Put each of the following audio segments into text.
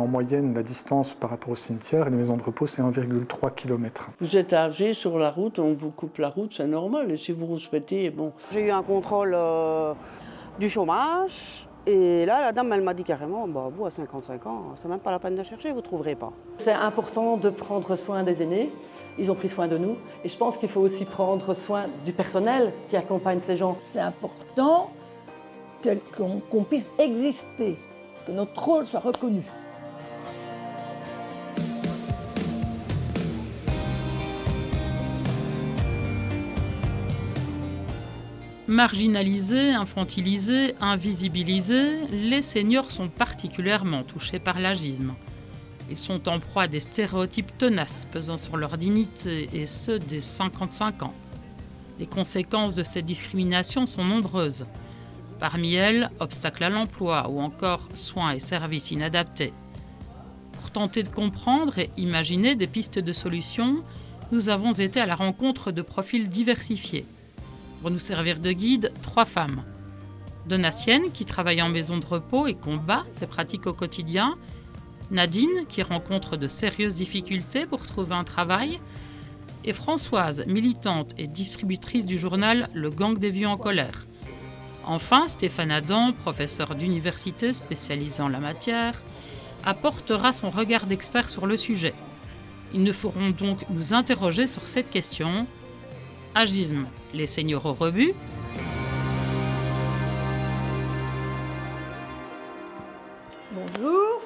En moyenne, la distance par rapport au cimetière et les maisons de repos, c'est 1,3 km. Vous êtes âgé sur la route, on vous coupe la route, c'est normal. Et si vous vous souhaitez, bon. J'ai eu un contrôle du chômage. Et là, la dame, elle m'a dit carrément, vous, à 55 ans, c'est même pas la peine de chercher, vous ne trouverez pas. C'est important de prendre soin des aînés. Ils ont pris soin de nous. Et je pense qu'il faut aussi prendre soin du personnel qui accompagne ces gens. C'est important qu'on puisse exister, que notre rôle soit reconnu. Marginalisés, infantilisés, invisibilisés, les seniors sont particulièrement touchés par l'agisme. Ils sont en proie à des stéréotypes tenaces pesant sur leur dignité, et ce, dès 55 ans. Les conséquences de ces discriminations sont nombreuses. Parmi elles, obstacles à l'emploi ou encore soins et services inadaptés. Pour tenter de comprendre et imaginer des pistes de solutions, nous avons été à la rencontre de profils diversifiés. Pour nous servir de guide, 3 femmes. Donatienne, qui travaille en maison de repos et combat ses pratiques au quotidien. Nadine, qui rencontre de sérieuses difficultés pour trouver un travail. Et Françoise, militante et distributrice du journal Le Gang des Vieux en colère. Enfin, Stéphane Adam, professeur d'université spécialisé en la matière, apportera son regard d'expert sur le sujet. Ils nous feront donc nous interroger sur cette question. Agisme, les seniors au rebut. Bonjour.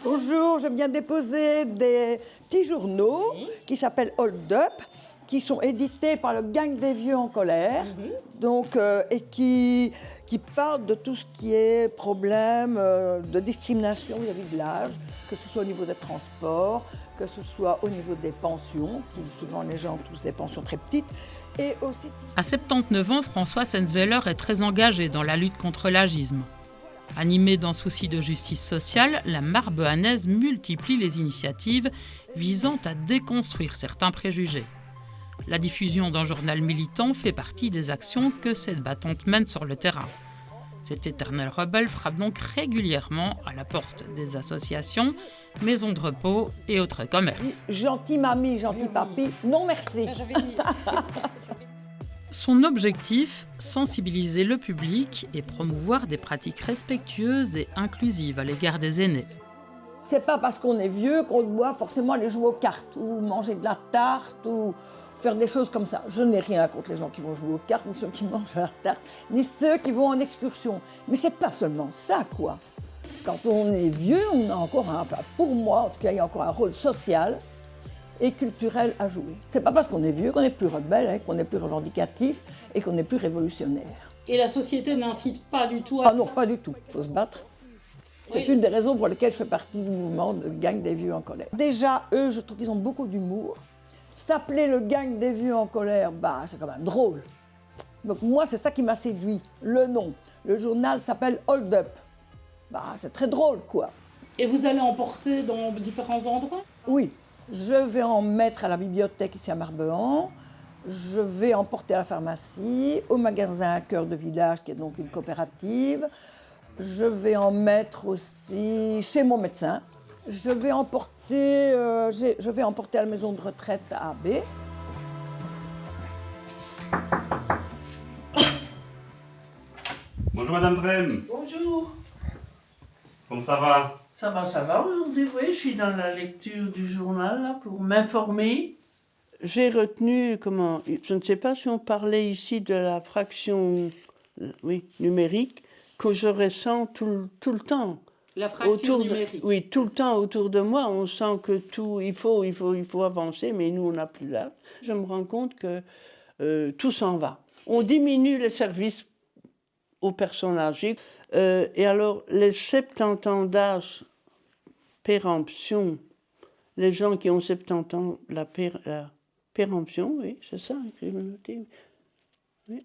Bonjour, je viens déposer des petits journaux qui s'appellent Hold Up, qui sont édités par le Gang des Vieux en colère, donc, et qui parlent de tout ce qui est problème de discrimination vis-à-vis de l'âge, que ce soit au niveau des transports, que ce soit au niveau des pensions, qui souvent les gens ont tous des pensions très petites, et aussi... À 79 ans, François Sensweiler est très engagé dans la lutte contre l'agisme. Animée d'un souci de justice sociale, la Marbehannaise multiplie les initiatives visant à déconstruire certains préjugés. La diffusion d'un journal militant fait partie des actions que cette battante mène sur le terrain. Cette éternelle rebelle frappe donc régulièrement à la porte des associations, maisons de repos et autres commerces. Gentil mamie, gentil papy, non merci. Son objectif, sensibiliser le public et promouvoir des pratiques respectueuses et inclusives à l'égard des aînés. C'est pas parce qu'on est vieux qu'on doit forcément aller jouer aux cartes ou manger de la tarte ou faire des choses comme ça. Je n'ai rien contre les gens qui vont jouer aux cartes, ni ceux qui mangent la tarte, ni ceux qui vont en excursion. Mais c'est pas seulement ça, quoi. Quand on est vieux, on a encore pour moi, en tout cas, il y a encore un rôle social et culturel à jouer. C'est pas parce qu'on est vieux qu'on est plus rebelle, qu'on est plus revendicatif et qu'on est plus révolutionnaire. Et la société n'incite pas du tout à ça? Ah non, pas du tout. Il faut se battre. C'est une des raisons pour lesquelles je fais partie du mouvement de Gang des Vieux en colère. Déjà, eux, je trouve qu'ils ont beaucoup d'humour. S'appeler le Gang des Vieux en colère, c'est quand même drôle. Donc moi, c'est ça qui m'a séduit, le nom. Le journal s'appelle Hold Up. C'est très drôle, quoi. Et vous allez en porter dans différents endroits? Oui, je vais en mettre à la bibliothèque ici à Marbehan. Je vais en porter à la pharmacie, au magasin Cœur de Village, qui est donc une coopérative. Je vais en mettre aussi chez mon médecin. Je vais en porter à la maison de retraite à AB. Bonjour Madame Drem. Bonjour. Comment ça va? Ça va aujourd'hui, oui. Je suis dans la lecture du journal là, pour m'informer. J'ai retenu, je ne sais pas si on parlait ici de la fraction numérique, que je ressens tout le temps. La fracture numérique. Oui, tout le temps autour de moi, on sent que il faut avancer, mais nous, on n'a plus l'âge. Je me rends compte que tout s'en va. On diminue les services aux personnes âgées. Et alors, les 70 ans d'âge, péremption, les gens qui ont 70 ans, la péremption, oui, c'est ça que j'ai noté. Oui.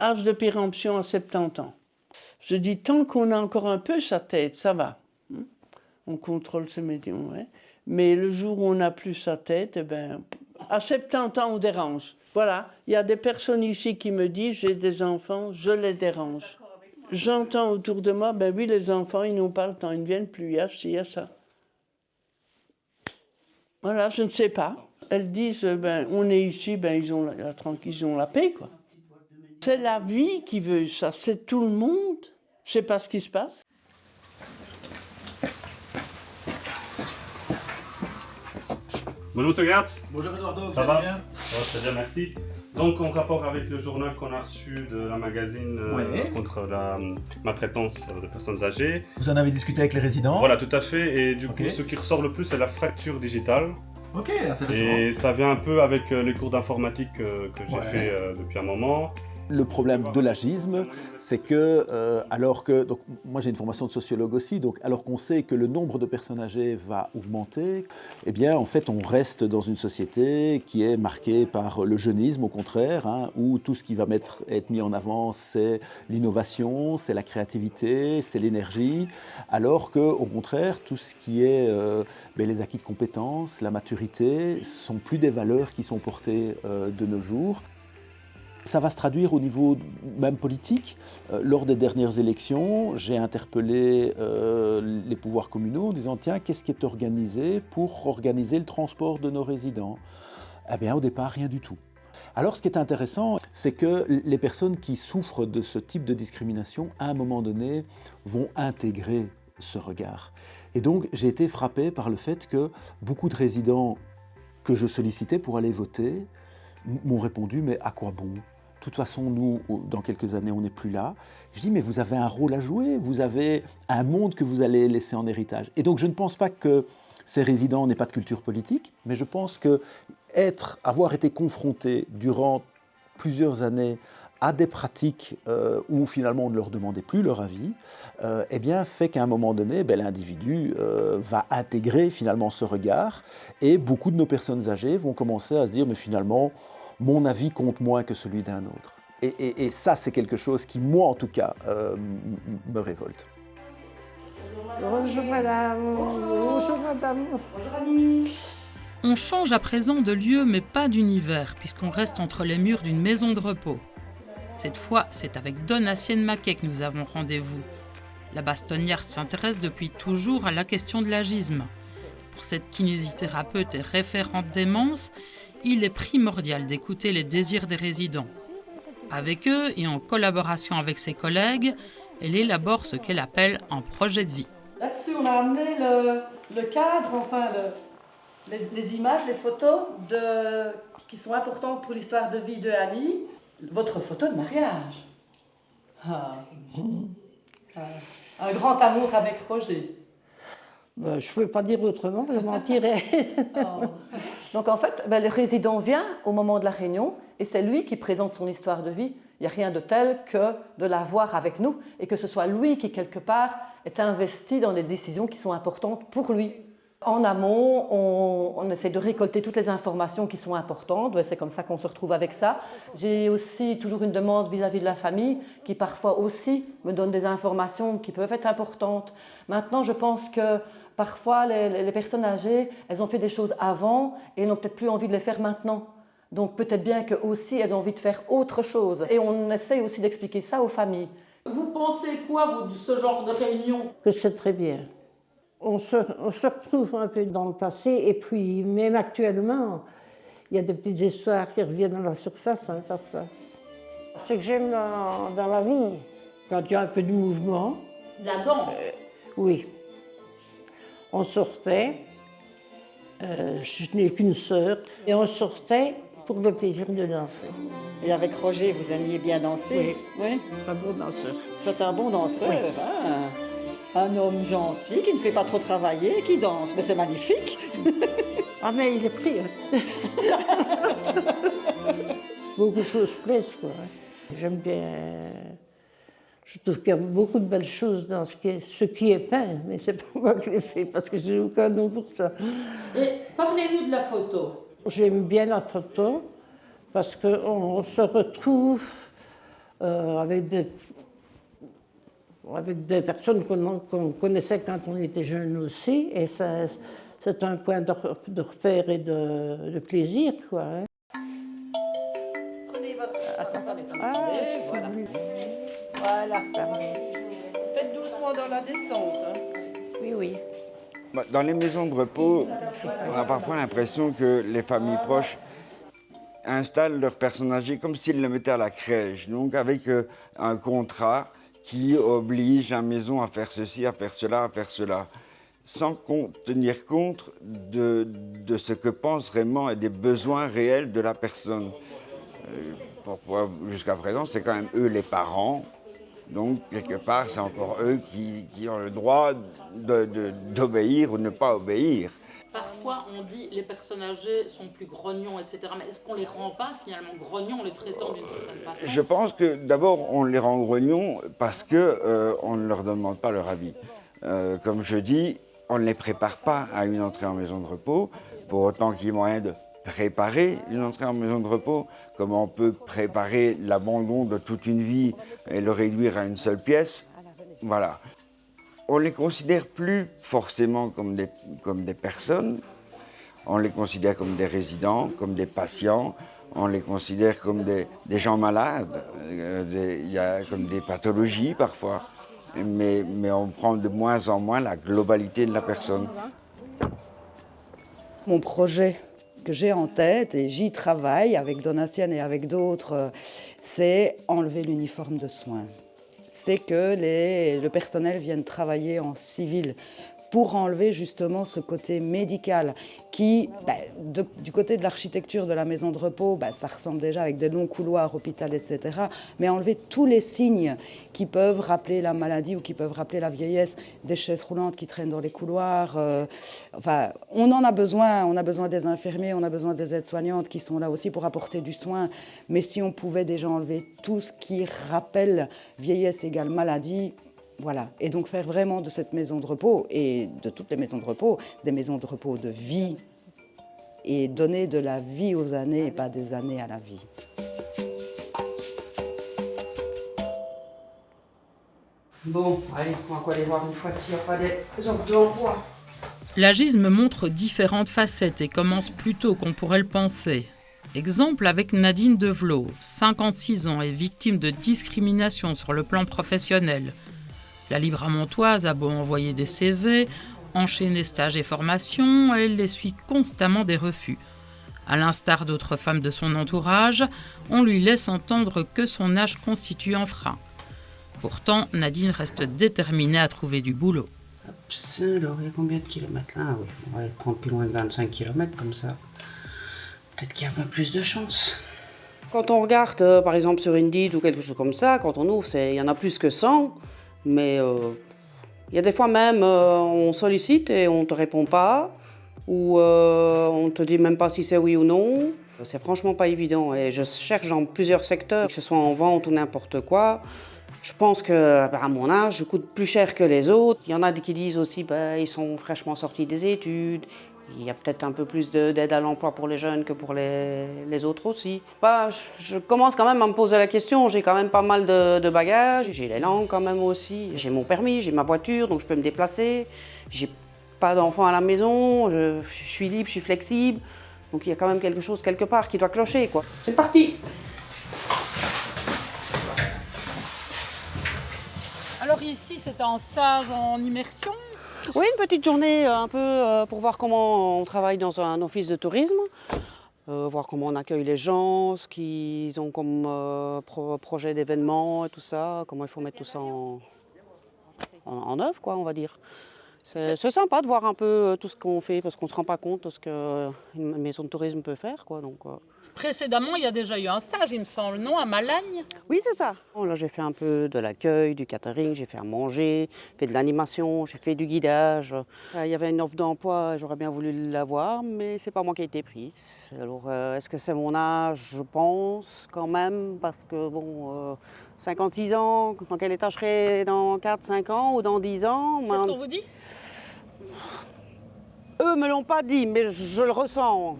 Âge de péremption à 70 ans. Je dis, tant qu'on a encore un peu sa tête, ça va. On contrôle ses médiums, ouais. Mais le jour où on n'a plus sa tête, à 70 ans, on dérange. Voilà, il y a des personnes ici qui me disent, j'ai des enfants, je les dérange. J'entends autour de moi, ben oui, les enfants, ils n'ont pas le temps, ils ne viennent plus, il y a ci, il y a ça. Voilà, je ne sais pas. Elles disent, ben, on est ici, ben, ils ont la paix, quoi. C'est la vie qui veut ça, c'est tout le monde. Je ne sais pas ce qui se passe. Bonjour Monsieur Gertz. Bonjour Eduardo, Ça vous va allez bien? Ça va très bien, merci. Donc en rapport avec le journal qu'on a reçu de la magazine Ouais. contre la maltraitance de personnes âgées. Vous en avez discuté avec les résidents? Voilà, tout à fait. Et du coup, Ok. ce qui ressort le plus, c'est la fracture digitale. Ok, intéressant. Et ça vient un peu avec les cours d'informatique que j'ai Ouais. fait depuis un moment. Le problème de l'agisme, c'est que, alors que, donc moi j'ai une formation de sociologue aussi, donc alors qu'on sait que le nombre de personnes âgées va augmenter, eh bien en fait on reste dans une société qui est marquée par le jeunisme au contraire, hein, où tout ce qui va être mis en avant c'est l'innovation, c'est la créativité, c'est l'énergie, alors qu'au contraire tout ce qui est les acquis de compétences, la maturité, sont plus des valeurs qui sont portées de nos jours. Ça va se traduire au niveau même politique. Lors des dernières élections, j'ai interpellé les pouvoirs communaux en disant « Tiens, qu'est-ce qui est organisé pour organiser le transport de nos résidents ?» Eh bien, au départ, rien du tout. Alors, ce qui est intéressant, c'est que les personnes qui souffrent de ce type de discrimination, à un moment donné, vont intégrer ce regard. Et donc, j'ai été frappé par le fait que beaucoup de résidents que je sollicitais pour aller voter m'ont répondu « Mais à quoi bon ? De toute façon, nous, dans quelques années, on n'est plus là. » Je dis « Mais vous avez un rôle à jouer, vous avez un monde que vous allez laisser en héritage. » Et donc, je ne pense pas que ces résidents n'aient pas de culture politique, mais je pense que avoir été confrontés durant plusieurs années à des pratiques où finalement on ne leur demandait plus leur avis, eh bien fait qu'à un moment donné, l'individu va intégrer finalement ce regard et beaucoup de nos personnes âgées vont commencer à se dire mais finalement mon avis compte moins que celui d'un autre. Et ça c'est quelque chose qui moi en tout cas me révolte. Bonjour madame. Bonjour madame. Bonjour Annie. On change à présent de lieu mais pas d'univers puisqu'on reste entre les murs d'une maison de repos. Cette fois, c'est avec Donatienne Maquet que nous avons rendez-vous. La bastonnière s'intéresse depuis toujours à la question de l'agisme. Pour cette kinésithérapeute et référente démence, il est primordial d'écouter les désirs des résidents. Avec eux et en collaboration avec ses collègues, elle élabore ce qu'elle appelle un projet de vie. Là-dessus, on a amené le cadre, enfin les images, les photos qui sont importantes pour l'histoire de vie de Annie. Votre photo de mariage. Un grand amour avec Roger. Ben, je ne peux pas dire autrement, je mentirais. Donc en fait, le résident vient au moment de la réunion et c'est lui qui présente son histoire de vie. Il n'y a rien de tel que de la voir avec nous et que ce soit lui qui, quelque part, est investi dans les décisions qui sont importantes pour lui. En amont, on essaie de récolter toutes les informations qui sont importantes. C'est comme ça qu'on se retrouve avec ça. J'ai aussi toujours une demande vis-à-vis de la famille qui parfois aussi me donne des informations qui peuvent être importantes. Maintenant, je pense que parfois les personnes âgées, elles ont fait des choses avant et n'ont peut-être plus envie de les faire maintenant. Donc peut-être bien qu'elles aussi, elles ont envie de faire autre chose. Et on essaie aussi d'expliquer ça aux familles. Vous pensez quoi, vous, de ce genre de réunion? Que c'est très bien. On se retrouve un peu dans le passé et puis même actuellement, il y a des petites histoires qui reviennent à la surface parfois. Ce que j'aime dans la vie, quand il y a un peu de mouvement. La danse? Oui. On sortait, je n'ai qu'une sœur, et on sortait pour le plaisir de danser. Et avec Roger, vous aimiez bien danser? Oui. Un bon danseur. C'est un bon danseur, Oui. hein? Un homme gentil qui ne fait pas trop travailler, qui danse. Mais c'est magnifique. Ah mais il est pris. Beaucoup de choses plaisent, quoi. J'aime bien. Je trouve qu'il y a beaucoup de belles choses dans ce qui est peint, mais c'est pas moi qui l'ai fait parce que j'ai aucun nom pour ça. Et parlez-nous de la photo. J'aime bien la photo parce qu'on se retrouve avec des personnes qu'on connaissait quand on était jeune aussi, et c'est un point de repère et de plaisir, quoi. Hein. Prenez votre... Attends, voilà. dans la descente. Hein. Oui, oui. Dans les maisons de repos, on a parfois l'impression que les familles proches installent leur personne âgée comme s'ils le mettaient à la crèche, donc avec un contrat qui oblige la maison à faire ceci, à faire cela, à faire cela, sans tenir compte de ce que pensent vraiment et des besoins réels de la personne. Jusqu'à présent, c'est quand même eux les parents, donc quelque part, c'est encore eux qui ont le droit d'obéir ou de ne pas obéir. Parfois, on dit les personnes âgées sont plus grognons, etc. Mais est-ce qu'on les rend pas finalement grognons en les traitant d'une certaine façon? Je pense que d'abord, on les rend grognons parce qu'on ne leur demande pas leur avis. Comme je dis, on ne les prépare pas à une entrée en maison de repos, pour autant qu'il y ait moyen de préparer une entrée en maison de repos, comme on peut préparer l'abandon de toute une vie et le réduire à une seule pièce. Voilà. On ne les considère plus forcément comme des personnes, on les considère comme des résidents, comme des patients, on les considère comme des gens malades, comme des pathologies parfois, mais on prend de moins en moins la globalité de la personne. Mon projet que j'ai en tête, et j'y travaille avec Donatienne et avec d'autres, c'est enlever l'uniforme de soins. C'est que le personnel vienne travailler en civil pour enlever justement ce côté médical qui, du côté de l'architecture de la maison de repos, ça ressemble déjà avec des longs couloirs, hôpital, etc. Mais enlever tous les signes qui peuvent rappeler la maladie ou qui peuvent rappeler la vieillesse, des chaises roulantes qui traînent dans les couloirs. On en a besoin des infirmiers, on a besoin des aides-soignantes qui sont là aussi pour apporter du soin. Mais si on pouvait déjà enlever tout ce qui rappelle vieillesse égale maladie, voilà, et donc faire vraiment de cette maison de repos et de toutes les maisons de repos, des maisons de repos de vie et donner de la vie aux années et pas des années à la vie. Bon, allez, on va aller voir une fois s'il n'y a pas des offres d'emploi. L'agisme montre différentes facettes et commence plus tôt qu'on pourrait le penser. Exemple avec Nadine Devlot, 56 ans et victime de discrimination sur le plan professionnel. La Libramontoise a beau envoyer des CV, enchaîner stages et formations, elle essuie constamment des refus. À l'instar d'autres femmes de son entourage, on lui laisse entendre que son âge constitue un frein. Pourtant, Nadine reste déterminée à trouver du boulot. Alors, il y a combien de kilomètres là? Oui, on va prendre plus loin de 25 kilomètres comme ça. Peut-être qu'il y a un peu plus de chance. Quand on regarde, par exemple, sur Indeed ou quelque chose comme ça, quand on ouvre, il y en a plus que 100. Mais il y a des fois même, on sollicite et on ne te répond pas, ou on ne te dit même pas si c'est oui ou non. C'est franchement pas évident. Et je cherche dans plusieurs secteurs, que ce soit en vente ou n'importe quoi. Je pense qu'à mon âge, je coûte plus cher que les autres. Il y en a qui disent aussi ils sont fraîchement sortis des études. Il y a peut-être un peu plus d'aide à l'emploi pour les jeunes que pour les autres aussi. Je commence quand même à me poser la question. J'ai quand même pas mal de bagages. J'ai les langues quand même aussi. J'ai mon permis, j'ai ma voiture, donc je peux me déplacer. J'ai pas d'enfants à la maison. Je suis libre, je suis flexible. Donc il y a quand même quelque chose quelque part qui doit clocher, quoi. C'est parti! Alors ici, c'est un stage en immersion? Oui, une petite journée un peu pour voir comment on travaille dans un office de tourisme, voir comment on accueille les gens, ce qu'ils ont comme projet d'événement et tout ça, comment il faut mettre tout ça en œuvre, quoi, on va dire. C'est sympa de voir un peu tout ce qu'on fait parce qu'on ne se rend pas compte de ce qu'une maison de tourisme peut faire, quoi. Donc, Précédemment, il y a déjà eu un stage, il me semble, non, à Malagne? Oui, c'est ça. Là, j'ai fait un peu de l'accueil, du catering, j'ai fait à manger, fait de l'animation, j'ai fait du guidage. Il y avait une offre d'emploi, j'aurais bien voulu l'avoir, mais c'est pas moi qui ai été prise. Alors, est-ce que c'est mon âge? Je pense quand même, parce que bon, 56 ans, dans quel état je serai dans 4, 5 ans ou dans 10 ans? C'est ce qu'on vous dit? Eux me l'ont pas dit, mais je le ressens.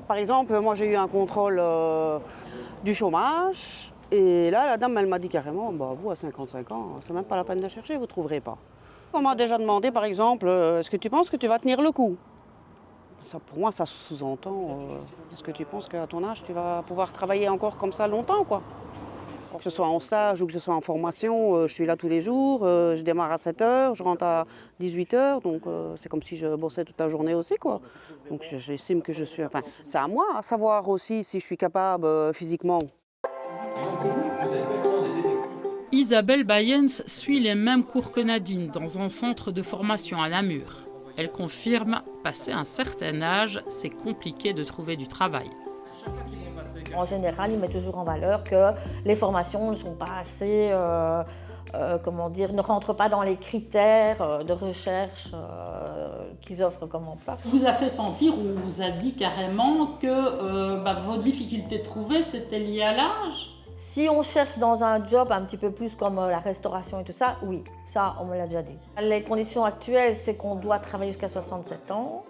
Par exemple, moi j'ai eu un contrôle du chômage, et là la dame elle m'a dit carrément, vous à 55 ans, c'est même pas la peine de chercher, vous ne trouverez pas. On m'a déjà demandé par exemple, est-ce que tu penses que tu vas tenir le coup? Ça, pour moi ça sous-entend, est-ce que tu penses qu'à ton âge tu vas pouvoir travailler encore comme ça longtemps, quoi? Que ce soit en stage ou que ce soit en formation, je suis là tous les jours, je démarre à 7h, je rentre à 18h, donc c'est comme si je bossais toute la journée aussi, quoi. Donc j'estime que je suis... Enfin, c'est à moi à savoir aussi si je suis capable physiquement. Isabelle Bayens suit les mêmes cours que Nadine dans un centre de formation à Namur. Elle confirme, passé un certain âge, c'est compliqué de trouver du travail. En général, il met toujours en valeur que les formations ne sont pas assez, ne rentrent pas dans les critères de recherche qu'ils offrent comme emploi. Vous a fait sentir ou vous a dit carrément que vos difficultés de trouver, c'était lié à l'âge? Si on cherche dans un job un petit peu plus comme la restauration et tout ça, oui, ça on me l'a déjà dit. Les conditions actuelles, c'est qu'on doit travailler jusqu'à 67 ans.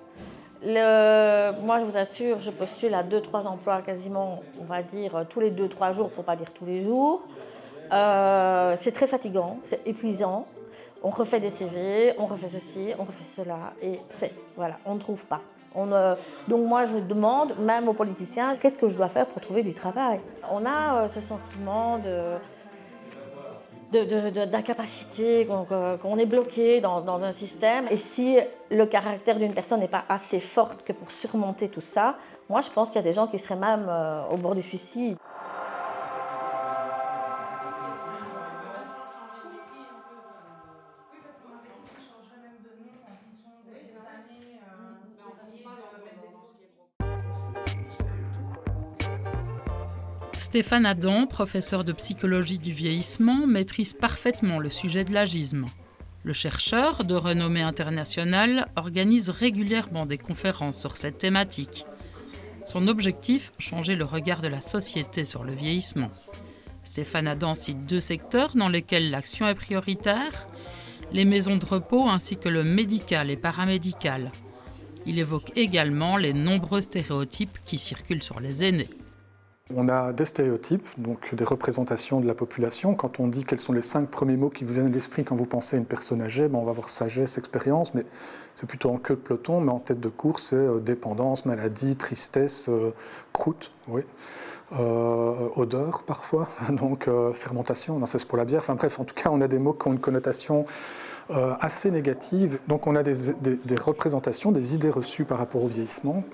Moi, je vous assure, je postule à 2-3 emplois quasiment, on va dire, tous les 2-3 jours, pour pas dire tous les jours. C'est très fatigant, c'est épuisant. On refait des CV, on refait ceci, on refait cela, et voilà, on ne trouve pas. Donc moi, je demande, même aux politiciens, qu'est-ce que je dois faire pour trouver du travail? On a ce sentiment d'incapacité, qu'on est bloqué dans un système. Et si le caractère d'une personne n'est pas assez forte que pour surmonter tout ça, moi je pense qu'il y a des gens qui seraient même au bord du suicide. Stéphane Adam, professeur de psychologie du vieillissement, maîtrise parfaitement le sujet de l'agisme. Le chercheur, de renommée internationale, organise régulièrement des conférences sur cette thématique. Son objectif, changer le regard de la société sur le vieillissement. Stéphane Adam cite 2 secteurs dans lesquels l'action est prioritaire, les maisons de repos ainsi que le médical et paramédical. Il évoque également les nombreux stéréotypes qui circulent sur les aînés. On a des stéréotypes, donc des représentations de la population. Quand on dit quels sont les 5 premiers mots qui vous viennent à l'esprit quand vous pensez à une personne âgée, on va voir sagesse, expérience, mais c'est plutôt en queue de peloton, mais en tête de course, c'est dépendance, maladie, tristesse, croûte, oui. Odeur parfois, donc fermentation, non, c'est pour la bière. Enfin bref, en tout cas, on a des mots qui ont une connotation assez négative. Donc on a des représentations, des idées reçues par rapport au vieillissement.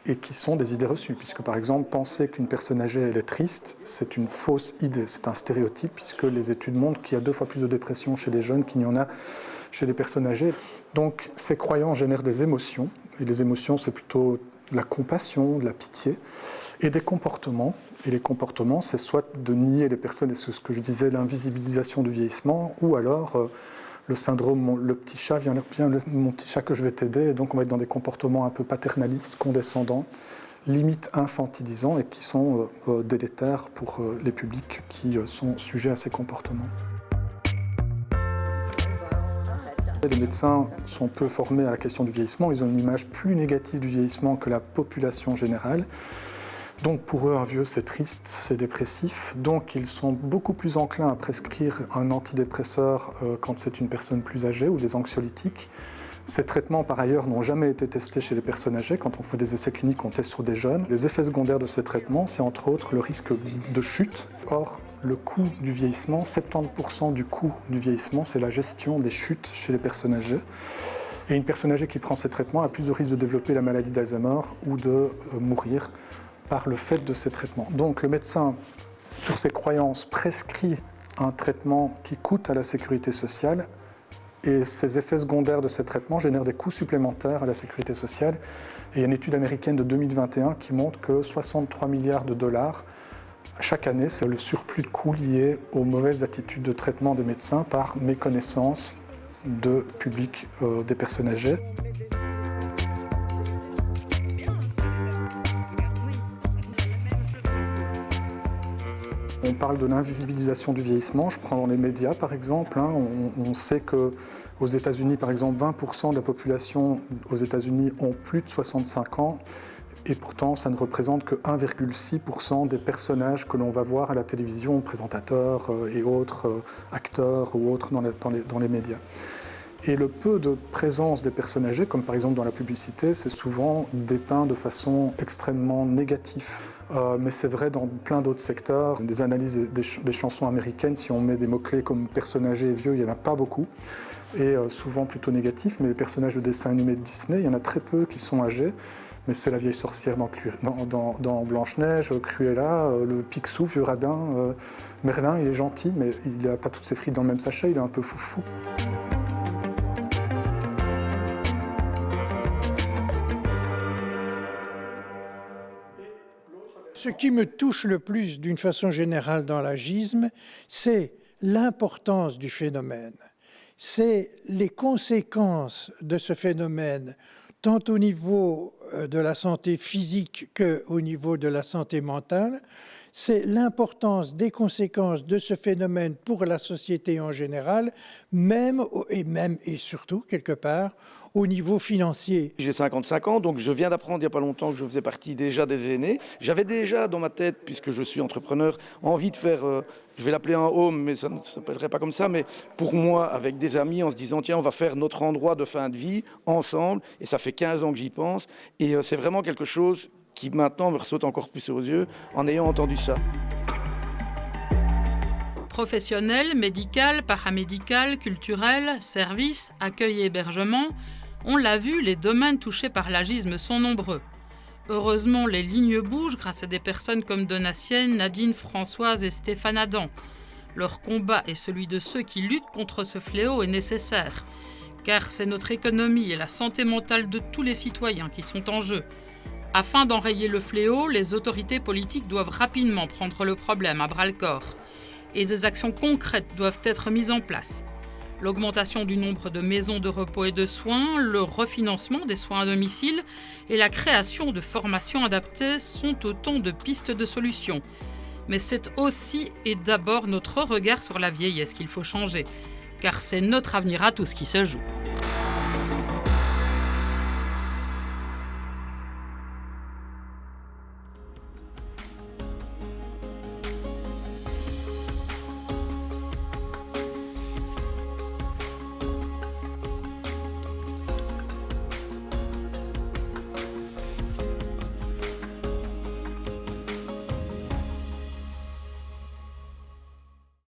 Et qui sont des idées reçues, puisque par exemple, penser qu'une personne âgée elle est triste, c'est une fausse idée, c'est un stéréotype, puisque les études montrent qu'il y a 2 fois plus de dépression chez les jeunes qu'il n'y en a chez les personnes âgées. Donc ces croyances génèrent des émotions, et les émotions c'est plutôt de la compassion, de la pitié, et des comportements. Et les comportements, c'est soit de nier les personnes, et c'est ce que je disais, l'invisibilisation du vieillissement, ou alors le syndrome, le petit chat, viens mon petit chat que je vais t'aider, et donc on va être dans des comportements un peu paternalistes, condescendants, limite infantilisants et qui sont délétères pour les publics qui sont sujets à ces comportements. Les médecins sont peu formés à la question du vieillissement, ils ont une image plus négative du vieillissement que la population générale. Donc pour eux, un vieux, c'est triste, c'est dépressif. Donc ils sont beaucoup plus enclins à prescrire un antidépresseur quand c'est une personne plus âgée ou des anxiolytiques. Ces traitements, par ailleurs, n'ont jamais été testés chez les personnes âgées. Quand on fait des essais cliniques, on teste sur des jeunes. Les effets secondaires de ces traitements, c'est entre autres le risque de chute. Or, le coût du vieillissement, 70% du coût du vieillissement, c'est la gestion des chutes chez les personnes âgées. Et une personne âgée qui prend ces traitements a plus de risque de développer la maladie d'Alzheimer ou de mourir par le fait de ces traitements. Donc le médecin, sur ses croyances, prescrit un traitement qui coûte à la sécurité sociale et ces effets secondaires de ces traitements génèrent des coûts supplémentaires à la sécurité sociale. Et il y a une étude américaine de 2021 qui montre que 63 milliards de dollars chaque année, c'est le surplus de coûts liés aux mauvaises attitudes de traitement des médecins par méconnaissance de public des personnes âgées. On parle de l'invisibilisation du vieillissement, je prends dans les médias par exemple, on sait qu'aux États-Unis par exemple 20% de la population aux États-Unis ont plus de 65 ans et pourtant ça ne représente que 1,6% des personnages que l'on va voir à la télévision, présentateurs et autres acteurs ou autres dans les médias. Et le peu de présence des personnes âgées, comme par exemple dans la publicité, c'est souvent dépeint de façon extrêmement négative. Mais c'est vrai dans plein d'autres secteurs. Des analyses des chansons américaines, si on met des mots-clés comme personnes âgées et vieux, il n'y en a pas beaucoup. Et souvent plutôt négatifs. Mais les personnages de dessins animés de Disney, il y en a très peu qui sont âgés. Mais c'est la vieille sorcière dans Blanche-Neige, Cruella, le Picsou, Vieux Radin, Merlin, il est gentil, mais il n'a pas toutes ses frites dans le même sachet, il est un peu foufou. Ce qui me touche le plus d'une façon générale dans l'agisme, c'est l'importance du phénomène. C'est les conséquences de ce phénomène, tant au niveau de la santé physique qu'au niveau de la santé mentale. C'est l'importance des conséquences de ce phénomène pour la société en général, même et surtout, quelque part, au niveau financier. J'ai 55 ans, donc je viens d'apprendre il n'y a pas longtemps que je faisais partie déjà des aînés. J'avais déjà dans ma tête, puisque je suis entrepreneur, envie de faire, je vais l'appeler un home, mais ça ne s'appellerait pas comme ça, mais pour moi, avec des amis, en se disant, tiens, on va faire notre endroit de fin de vie ensemble, et ça fait 15 ans que j'y pense, et c'est vraiment quelque chose qui maintenant me saute encore plus aux yeux en ayant entendu ça. Professionnels, médical, paramédical, culturel, services, accueil et hébergement, on l'a vu, les domaines touchés par l'agisme sont nombreux. Heureusement, les lignes bougent grâce à des personnes comme Donatienne, Nadine, Françoise et Stéphane Adam. Leur combat et celui de ceux qui luttent contre ce fléau est nécessaire, car c'est notre économie et la santé mentale de tous les citoyens qui sont en jeu. Afin d'enrayer le fléau, les autorités politiques doivent rapidement prendre le problème à bras-le-corps. Et des actions concrètes doivent être mises en place. L'augmentation du nombre de maisons de repos et de soins, le refinancement des soins à domicile et la création de formations adaptées sont autant de pistes de solutions. Mais c'est aussi et d'abord notre regard sur la vieillesse qu'il faut changer, car c'est notre avenir à tous qui se joue.